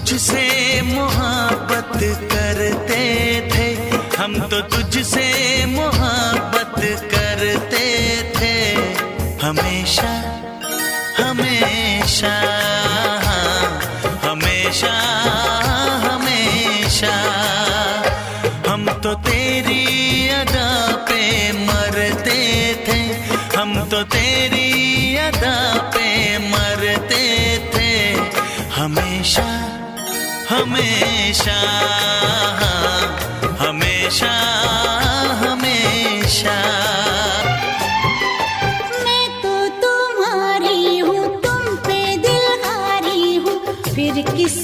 तुझसे मोहब्बत करते थे, हम तो तुझसे मोहब्बत करते थे। हमेशा हमेशा हमेशा हमेशा हम तो तेरी अदा पे मरते थे, हम तो तेरी अदा पे मरते थे। हमेशा हमेशा हमेशा हमेशा। मैं तो तुम्हारी हूँ, तुम पे दिल हारी हूँ, फिर किस